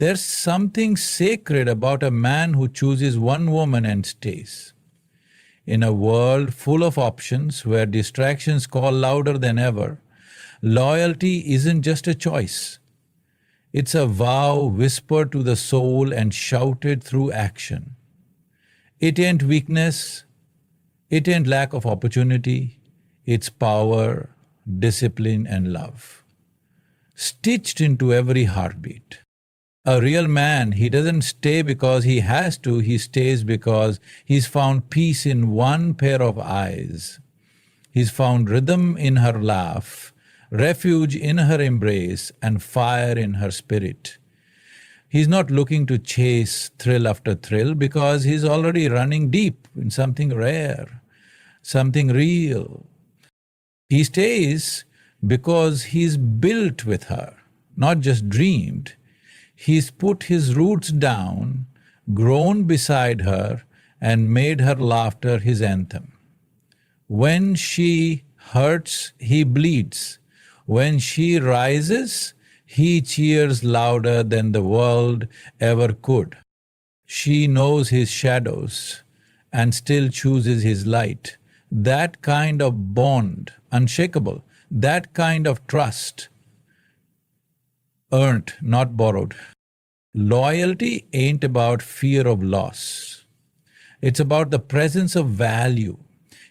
There's something sacred about a man who chooses one woman and stays. In a world full of options where distractions call louder than ever, loyalty isn't just a choice. It's a vow whispered to the soul and shouted through action. It ain't weakness, it ain't lack of opportunity, it's power, discipline, and love, stitched into every heartbeat. A real man, he doesn't stay because he has to, he stays because he's found peace in one pair of eyes. He's found rhythm in her laugh, refuge in her embrace, and fire in her spirit. He's not looking to chase thrill after thrill because he's already running deep in something rare, something real. He stays because he's built with her, not just dreamed. He's put his roots down, grown beside her, and made her laughter his anthem. When she hurts, he bleeds. When she rises, he cheers louder than the world ever could. She knows his shadows and still chooses his light. That kind of bond, unshakable, that kind of trust, earned, not borrowed. Loyalty ain't about fear of loss. It's about the presence of value.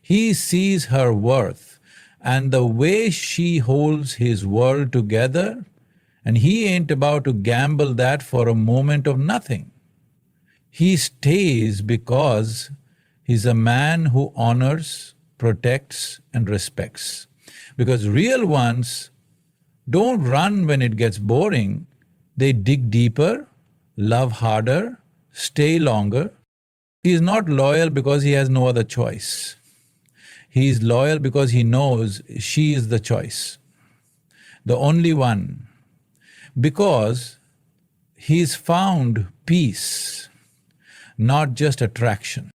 He sees her worth and the way she holds his world together, and he ain't about to gamble that for a moment of nothing. He stays because he's a man who honors, protects, and respects. Because real ones don't run when it gets boring. They dig deeper, love harder, stay longer. He is not loyal because he has no other choice. He is loyal because he knows she is the choice, the only one. Because he's found peace, not just attraction.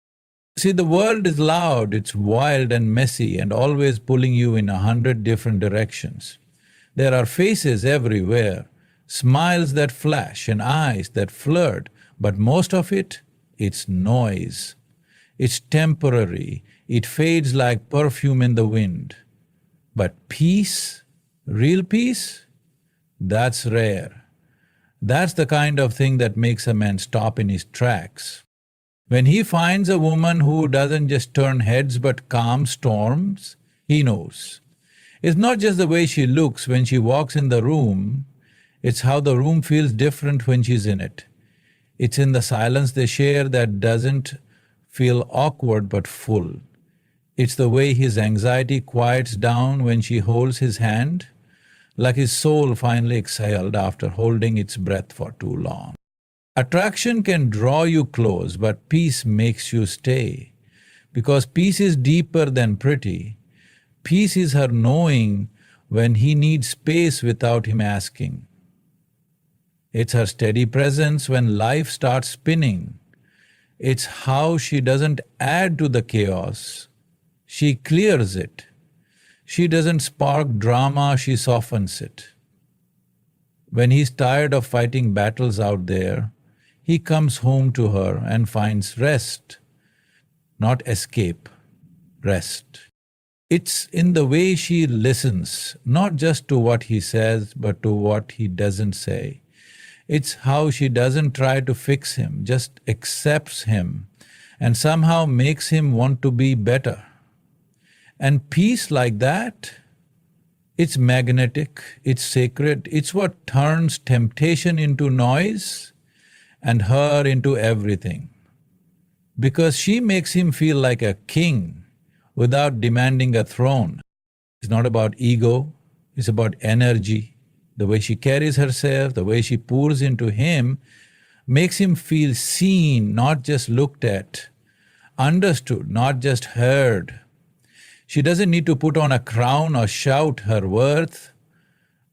See, the world is loud, it's wild and messy and always pulling you in 100 different directions. There are faces everywhere, smiles that flash and eyes that flirt, but most of it, it's noise. It's temporary, it fades like perfume in the wind. But peace, real peace, that's rare. That's the kind of thing that makes a man stop in his tracks. When he finds a woman who doesn't just turn heads but calms storms, he knows. It's not just the way she looks when she walks in the room, it's how the room feels different when she's in it. It's in the silence they share that doesn't feel awkward but full. It's the way his anxiety quiets down when she holds his hand, like his soul finally exhaled after holding its breath for too long. Attraction can draw you close, but peace makes you stay. Because peace is deeper than pretty. Peace is her knowing when he needs space without him asking. It's her steady presence when life starts spinning. It's how she doesn't add to the chaos, she clears it. She doesn't spark drama, she softens it. When he's tired of fighting battles out there, he comes home to her and finds rest, not escape, rest. It's in the way she listens, not just to what he says, but to what he doesn't say. It's how she doesn't try to fix him, just accepts him and somehow makes him want to be better. And peace like that, it's magnetic, it's sacred, it's what turns temptation into noise and her into everything. Because she makes him feel like a king without demanding a throne. It's not about ego, it's about energy. The way she carries herself, the way she pours into him, makes him feel seen, not just looked at, understood, not just heard. She doesn't need to put on a crown or shout her worth.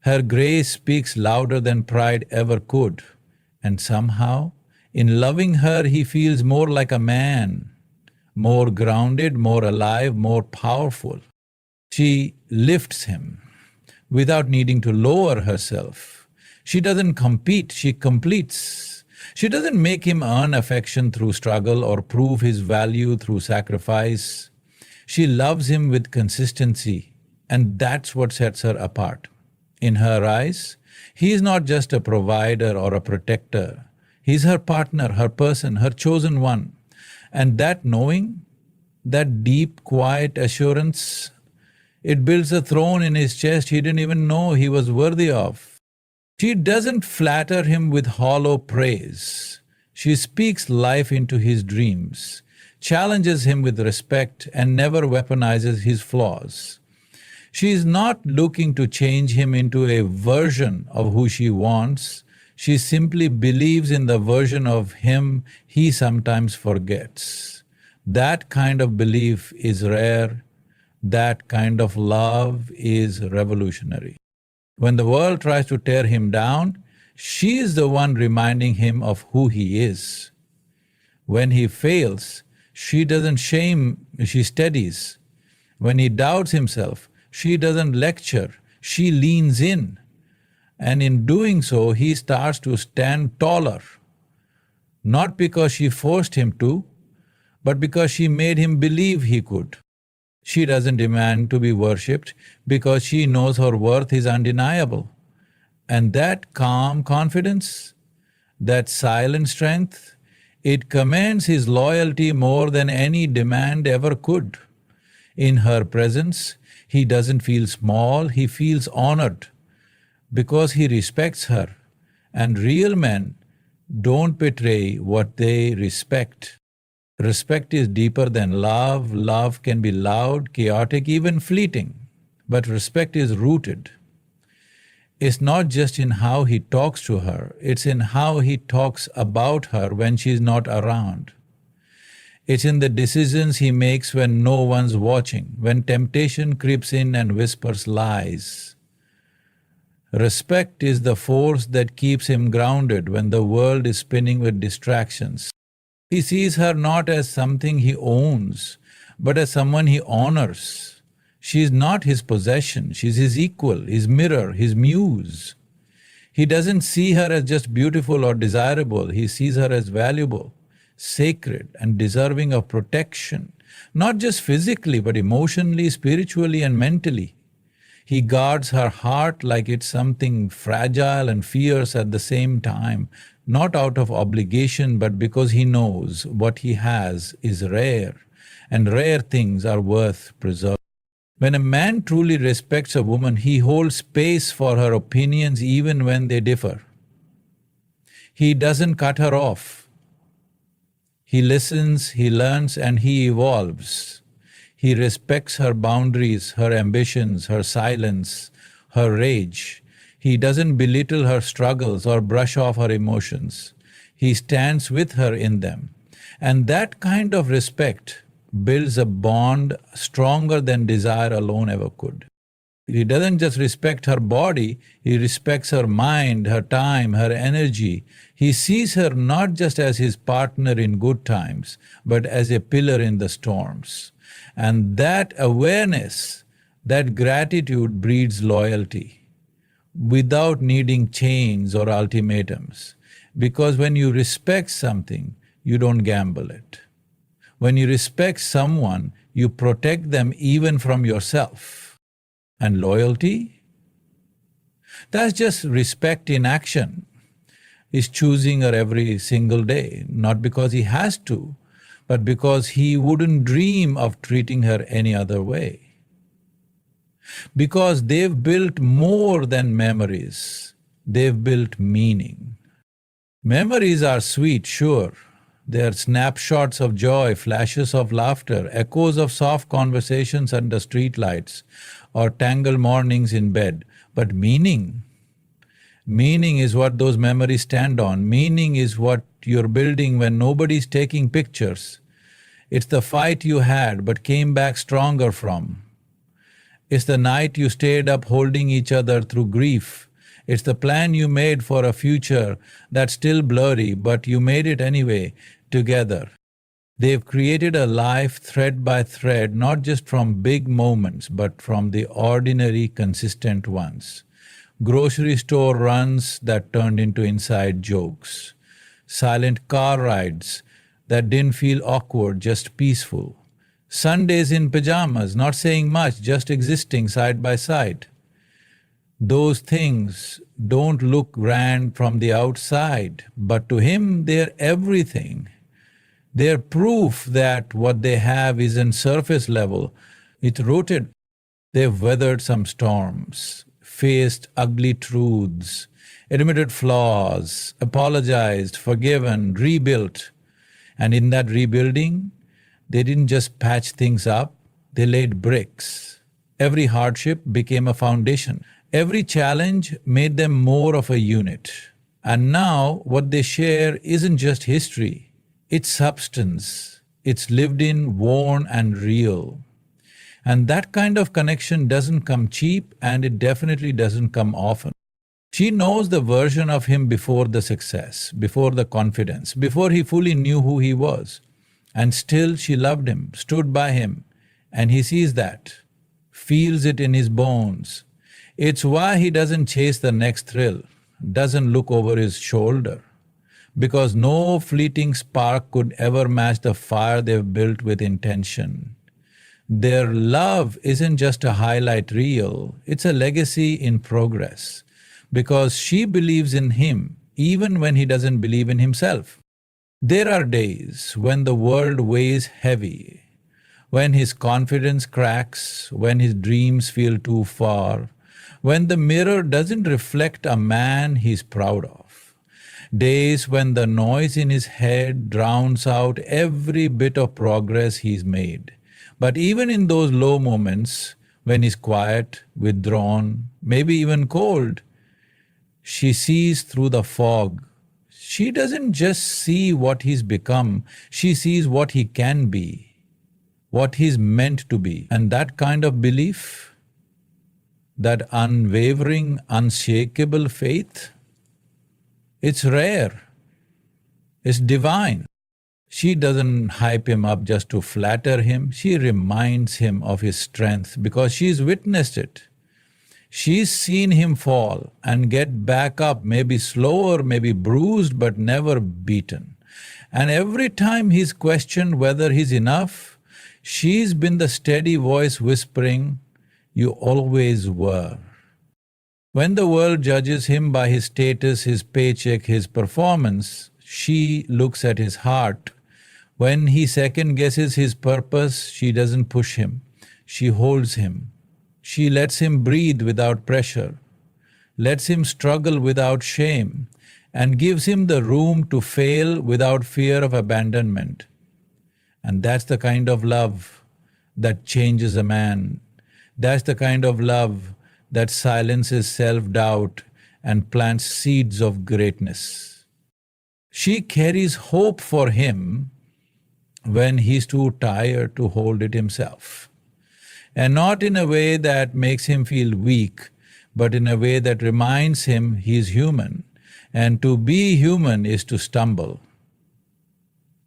Her grace speaks louder than pride ever could. And somehow, in loving her, he feels more like a man, more grounded, more alive, more powerful. She lifts him without needing to lower herself. She doesn't compete, she completes. She doesn't make him earn affection through struggle or prove his value through sacrifice. She loves him with consistency, and that's what sets her apart. In her eyes, he is not just a provider or a protector. He's her partner, her person, her chosen one. And that knowing, that deep, quiet assurance, it builds a throne in his chest he didn't even know he was worthy of. She doesn't flatter him with hollow praise. She speaks life into his dreams, challenges him with respect, and never weaponizes his flaws. She is not looking to change him into a version of who she wants. She simply believes in the version of him he sometimes forgets. That kind of belief is rare. That kind of love is revolutionary. When the world tries to tear him down, she is the one reminding him of who he is. When he fails, she doesn't shame, she steadies. When he doubts himself, she doesn't lecture, she leans in. And in doing so, he starts to stand taller. Not because she forced him to, but because she made him believe he could. She doesn't demand to be worshipped because she knows her worth is undeniable. And that calm confidence, that silent strength, it commands his loyalty more than any demand ever could. In her presence, he doesn't feel small, he feels honored because he respects her. And real men don't betray what they respect. Respect is deeper than love. Love can be loud, chaotic, even fleeting. But respect is rooted. It's not just in how he talks to her, it's in how he talks about her when she's not around. It's in the decisions he makes when no one's watching, when temptation creeps in and whispers lies. Respect is the force that keeps him grounded when the world is spinning with distractions. He sees her not as something he owns, but as someone he honors. She is not his possession, she's his equal, his mirror, his muse. He doesn't see her as just beautiful or desirable, he sees her as valuable, sacred, and deserving of protection, not just physically, but emotionally, spiritually, and mentally. He guards her heart like it's something fragile and fierce at the same time, not out of obligation, but because he knows what he has is rare, and rare things are worth preserving. When a man truly respects a woman, he holds space for her opinions even when they differ. He doesn't cut her off. He listens, he learns, and he evolves. He respects her boundaries, her ambitions, her silence, her rage. He doesn't belittle her struggles or brush off her emotions. He stands with her in them. And that kind of respect builds a bond stronger than desire alone ever could. He doesn't just respect her body, he respects her mind, her time, her energy. He sees her not just as his partner in good times, but as a pillar in the storms. And that awareness, that gratitude breeds loyalty without needing chains or ultimatums. Because when you respect something, you don't gamble it. When you respect someone, you protect them even from yourself. And loyalty? That's just respect in action. He's choosing her every single day, not because he has to, but because he wouldn't dream of treating her any other way. Because they've built more than memories, they've built meaning. Memories are sweet, sure. They are snapshots of joy, flashes of laughter, echoes of soft conversations under streetlights, or tangled mornings in bed. But meaning is what those memories stand on. Meaning is what you're building when nobody's taking pictures. It's the fight you had but came back stronger from. It's the night you stayed up holding each other through grief. It's the plan you made for a future that's still blurry, but you made it anyway, together. They've created a life thread by thread, not just from big moments, but from the ordinary, consistent ones. grocery store runs that turned into inside jokes, silent car rides that didn't feel awkward, just peaceful, Sundays in pajamas, not saying much, just existing side by side. Those things don't look grand from the outside, but to him they're everything. They're proof that what they have isn't surface level, it's rooted. They've weathered some storms, faced ugly truths, admitted flaws, apologized, forgiven, rebuilt. And in that rebuilding, they didn't just patch things up, they laid bricks. Every hardship became a foundation. Every challenge made them more of a unit. And now what they share isn't just history, it's substance. It's lived in, worn, and real. And that kind of connection doesn't come cheap, and it definitely doesn't come often. She knows the version of him before the success, before the confidence, before he fully knew who he was. And still she loved him, stood by him, and he sees that, feels it in his bones. It's why he doesn't chase the next thrill, doesn't look over his shoulder, because no fleeting spark could ever match the fire they've built with intention. Their love isn't just a highlight reel, it's a legacy in progress, because she believes in him even when he doesn't believe in himself. There are days when the world weighs heavy, when his confidence cracks, when his dreams feel too far, when the mirror doesn't reflect a man he's proud of. Days when the noise in his head drowns out every bit of progress he's made. But even in those low moments, when he's quiet, withdrawn, maybe even cold, she sees through the fog. She doesn't just see what he's become, she sees what he can be, what he's meant to be. And that kind of belief, that unwavering, unshakable faith, it's rare, it's divine. She doesn't hype him up just to flatter him, she reminds him of his strength because she's witnessed it. She's seen him fall and get back up, maybe slower, maybe bruised, but never beaten. And every time he's questioned whether he's enough, she's been the steady voice whispering, "You always were." When the world judges him by his status, his paycheck, his performance, she looks at his heart. When he second guesses his purpose, she doesn't push him, she holds him. She lets him breathe without pressure, lets him struggle without shame, and gives him the room to fail without fear of abandonment. And that's the kind of love that changes a man. That's the kind of love that silences self-doubt and plants seeds of greatness. She carries hope for him when he's too tired to hold it himself. And not in a way that makes him feel weak, but in a way that reminds him he's human. And to be human is to stumble.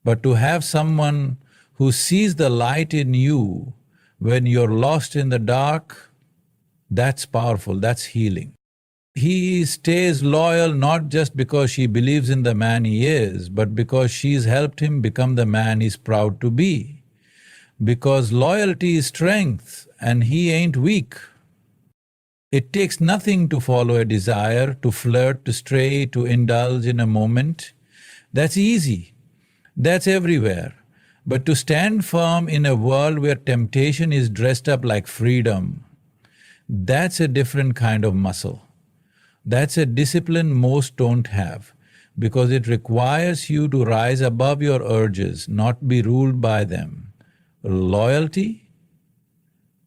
But to have someone who sees the light in you when you're lost in the dark, that's powerful, that's healing. He stays loyal not just because she believes in the man he is, but because she's helped him become the man he's proud to be. Because loyalty is strength, and he ain't weak. It takes nothing to follow a desire, to flirt, to stray, to indulge in a moment. That's easy. That's everywhere. But to stand firm in a world where temptation is dressed up like freedom, that's a different kind of muscle. That's a discipline most don't have, because it requires you to rise above your urges, not be ruled by them. Loyalty?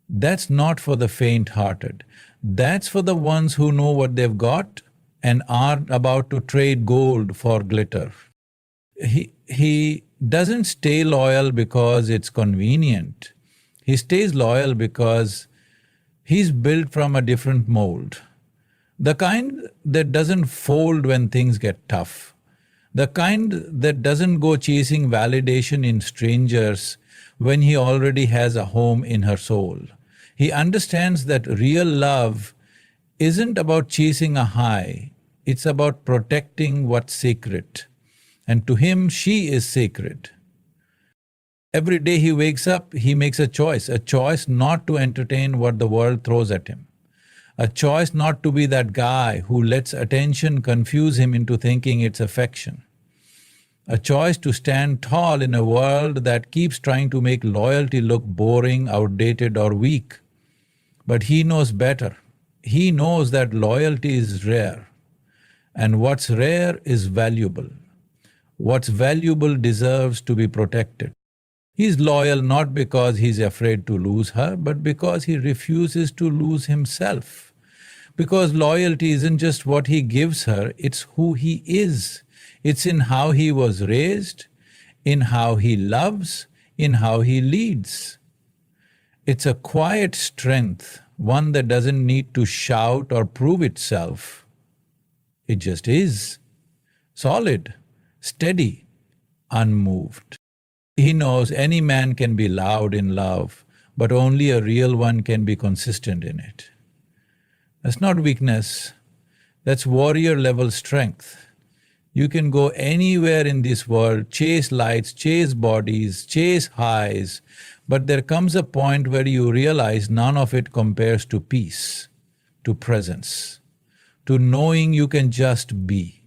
That's not for the faint-hearted. That's for the ones who know what they've got and aren't about to trade gold for glitter. He doesn't stay loyal because it's convenient. He stays loyal because he's built from a different mold. The kind that doesn't fold when things get tough. The kind that doesn't go chasing validation in strangers when he already has a home in her soul. He understands that real love isn't about chasing a high, it's about protecting what's sacred. And to him, she is sacred. Every day he wakes up, he makes a choice not to entertain what the world throws at him, a choice not to be that guy who lets attention confuse him into thinking it's affection, a choice to stand tall in a world that keeps trying to make loyalty look boring, outdated, or weak. But he knows better. He knows that loyalty is rare, and what's rare is valuable. What's valuable deserves to be protected. He's loyal not because he's afraid to lose her, but because he refuses to lose himself. Because loyalty isn't just what he gives her, it's who he is. It's in how he was raised, in how he loves, in how he leads. It's a quiet strength, one that doesn't need to shout or prove itself. It just is, solid, steady, unmoved. He knows any man can be loud in love, but only a real one can be consistent in it. That's not weakness, that's warrior-level strength. You can go anywhere in this world, chase lights, chase bodies, chase highs, but there comes a point where you realize none of it compares to peace, to presence, to knowing you can just be.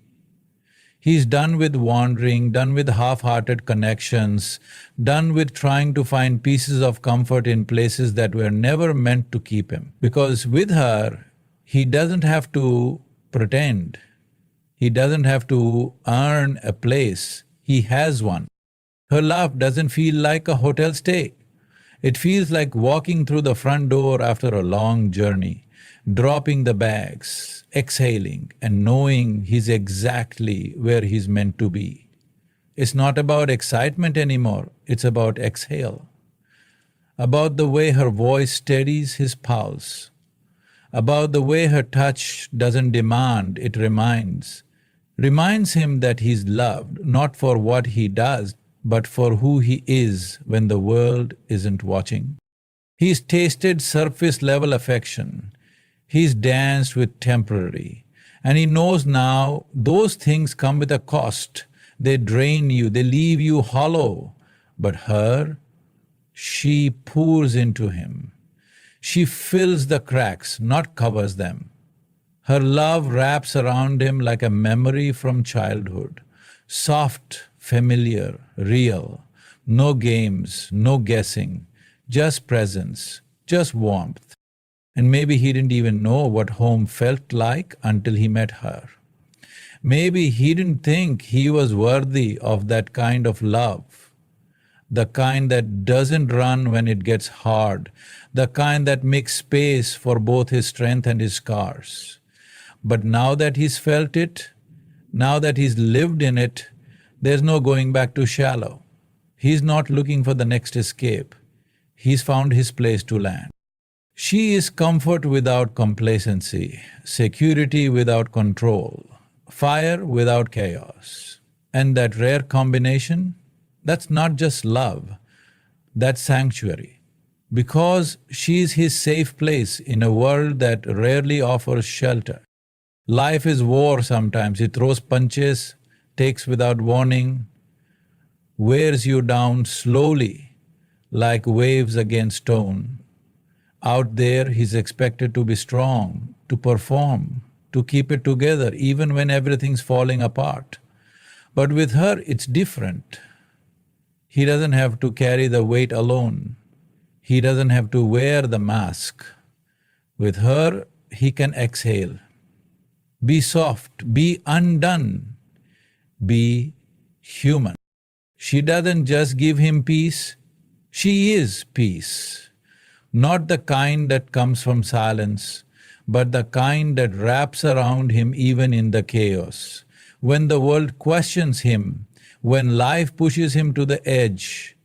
He's done with wandering, done with half-hearted connections, done with trying to find pieces of comfort in places that were never meant to keep him. Because with her, he doesn't have to pretend. He doesn't have to earn a place. He has one. Her love doesn't feel like a hotel stay. It feels like walking through the front door after a long journey, dropping the bags, exhaling, and knowing he's exactly where he's meant to be. It's not about excitement anymore, it's about exhale. About the way her voice steadies his pulse. About the way her touch doesn't demand, it reminds. Reminds him that he's loved, not for what he does, but for who he is when the world isn't watching. He's tasted surface-level affection. He's danced with temporary. And he knows now those things come with a cost. They drain you, they leave you hollow. But her, she pours into him. She fills the cracks, not covers them. Her love wraps around him like a memory from childhood. Soft, familiar, real. No games, no guessing. Just presence, just warmth. And maybe he didn't even know what home felt like until he met her. Maybe he didn't think he was worthy of that kind of love. The kind that doesn't run when it gets hard. The kind that makes space for both his strength and his scars. But now that he's felt it, now that he's lived in it, there's no going back to shallow. He's not looking for the next escape. He's found his place to land. She is comfort without complacency, security without control, fire without chaos. And that rare combination, that's not just love, that's sanctuary. Because she's his safe place in a world that rarely offers shelter. Life is war sometimes. It throws punches, takes without warning, wears you down slowly like waves against stone. Out there, he's expected to be strong, to perform, to keep it together even when everything's falling apart. But with her, it's different. He doesn't have to carry the weight alone. He doesn't have to wear the mask. With her, he can exhale. Be soft, be undone, be human. She doesn't just give him peace, she is peace. Not the kind that comes from silence, but the kind that wraps around him even in the chaos. When the world questions him, when life pushes him to the edge,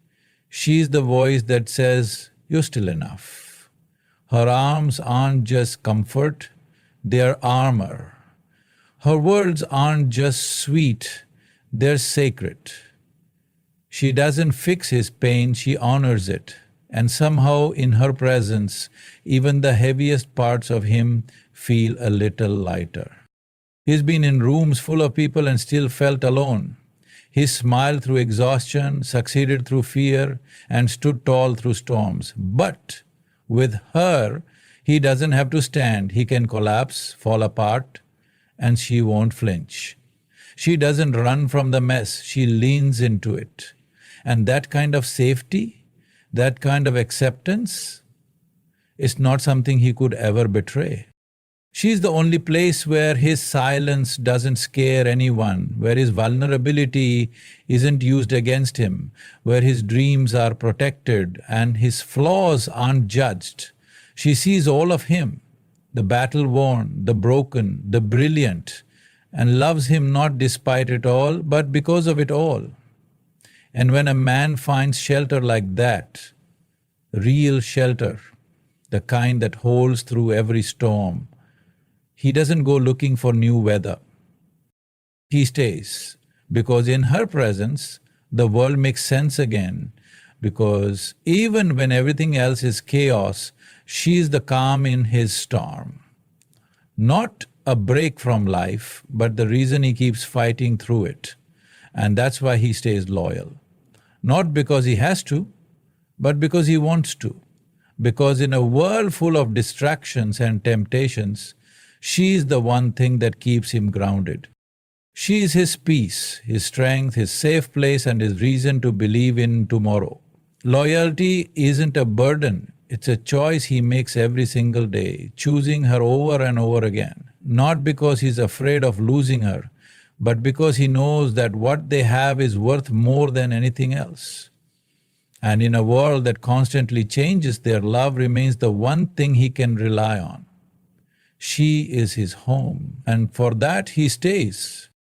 she's the voice that says, "You're still enough." Her arms aren't just comfort, they're armor. Her words aren't just sweet, they're sacred. She doesn't fix his pain, she honors it. and somehow in her presence, even the heaviest parts of him feel a little lighter. He's been in rooms full of people and still felt alone. He smiled through exhaustion, succeeded through fear, and stood tall through storms. But with her, he doesn't have to stand. He can collapse, fall apart, and she won't flinch. She doesn't run from the mess, she leans into it. And that kind of safety, that kind of acceptance, is not something he could ever betray. She's the only place where his silence doesn't scare anyone, where his vulnerability isn't used against him, where his dreams are protected and his flaws aren't judged. She sees all of him, the battle-worn, the broken, the brilliant, and loves him not despite it all, but because of it all. And when a man finds shelter like that, real shelter, the kind that holds through every storm, he doesn't go looking for new weather. He stays, because in her presence, the world makes sense again, because even when everything else is chaos, she is the calm in his storm. Not a break from life, but the reason he keeps fighting through it. And that's why he stays loyal. Not because he has to, but because he wants to. Because in a world full of distractions and temptations, she is the one thing that keeps him grounded. She is his peace, his strength, his safe place, and his reason to believe in tomorrow. Loyalty isn't a burden, it's a choice he makes every single day, choosing her over and over again. Not because he's afraid of losing her, but because he knows that what they have is worth more than anything else. And in a world that constantly changes, their love remains the one thing he can rely on. She is his home, and for that he stays.